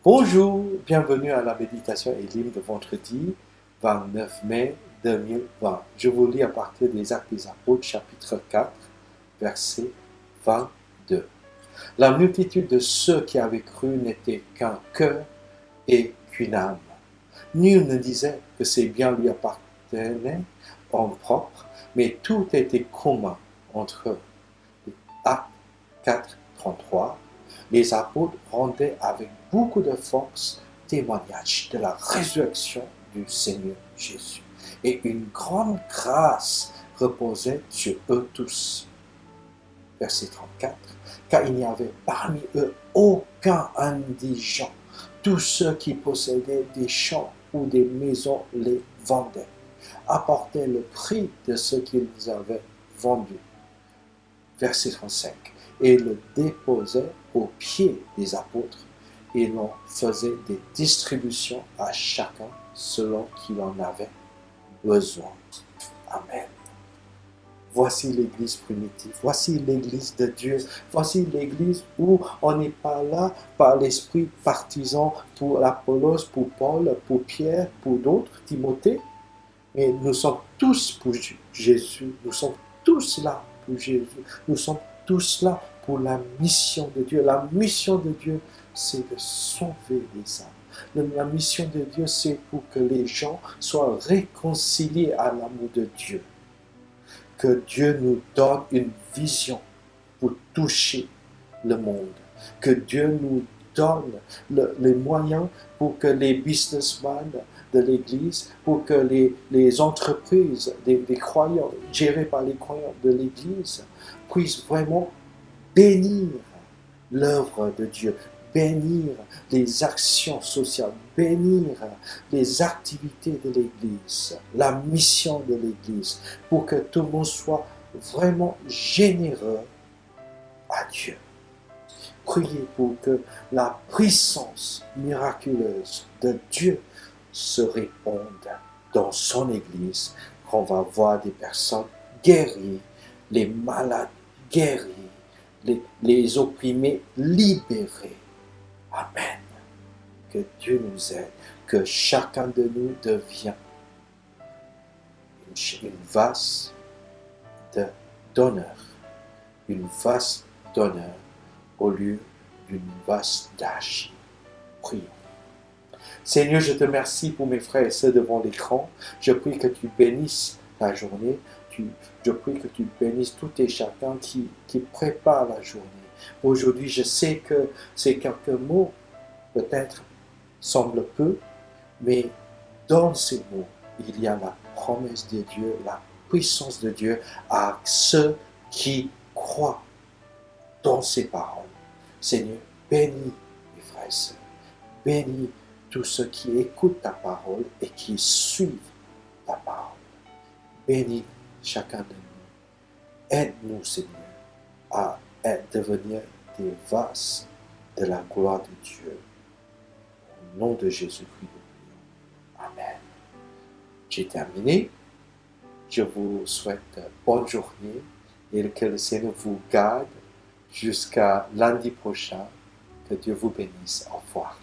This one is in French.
Bonjour, bienvenue à la méditation et l'hymne de vendredi 29 mai 2020. Je vous lis à partir des Actes des Apôtres, chapitre 4, verset 22. La multitude de ceux qui avaient cru n'était qu'un cœur et qu'une âme. Nul ne disait que ses biens lui appartenaient en propre, mais tout était commun entre eux. Actes 4, 33. Les apôtres rendaient avec beaucoup de force témoignage de la résurrection du Seigneur Jésus. Et une grande grâce reposait sur eux tous. Verset 34. Car il n'y avait parmi eux aucun indigent. Tous ceux qui possédaient des champs ou des maisons les vendaient, apportaient le prix de ce qu'ils avaient vendu. Verset 35. Et le déposaient aux pieds des apôtres et l'on faisait des distributions à chacun selon qu'il en avait besoin. Amen. Voici l'église primitive, voici l'église de Dieu, voici l'église où on n'est pas là par l'esprit partisan pour Apollos, pour Paul, pour Pierre, pour d'autres, Timothée, mais nous sommes tous pour Jésus, nous sommes tous là pour Jésus, nous sommes tous là pour la mission de Dieu. La mission de Dieu, c'est de sauver les âmes. La mission de Dieu, c'est pour que les gens soient réconciliés à l'amour de Dieu. Que Dieu nous donne une vision pour toucher le monde. Que Dieu nous donne les moyens pour que les businessmen de l'Église, pour que les entreprises des croyants, gérées par les croyants de l'Église, puissent vraiment bénir l'œuvre de Dieu, bénir les actions sociales, bénir les activités de l'Église, la mission de l'Église, pour que tout le monde soit vraiment généreux à Dieu. Priez pour que la puissance miraculeuse de Dieu se réponde dans son Église, qu'on va voir des personnes guéries, les malades guéris, les opprimés libérés. Amen. Que Dieu nous aide, que chacun de nous devienne une vase d'honneur, une vase d'honneur au lieu d'une vase d'âge. Prions. Seigneur, je te remercie pour mes frères et sœurs devant l'écran. Je prie que tu bénisses la journée. Je prie que tu bénisses tout et chacun qui prépare la journée. Aujourd'hui, je sais que ces quelques mots, peut-être, semblent peu, mais dans ces mots, il y a la promesse de Dieu, la puissance de Dieu à ceux qui croient dans ces paroles. Seigneur, bénis mes frères et sœurs, bénis tous ceux qui écoutent ta parole et qui suivent ta parole. Bénis chacun de nous. Aide-nous, Seigneur, à devenir des vases de la gloire de Dieu. Au nom de Jésus-Christ, nous prions. Amen. J'ai terminé. Je vous souhaite bonne journée et que le Seigneur vous garde jusqu'à lundi prochain. Que Dieu vous bénisse. Au revoir.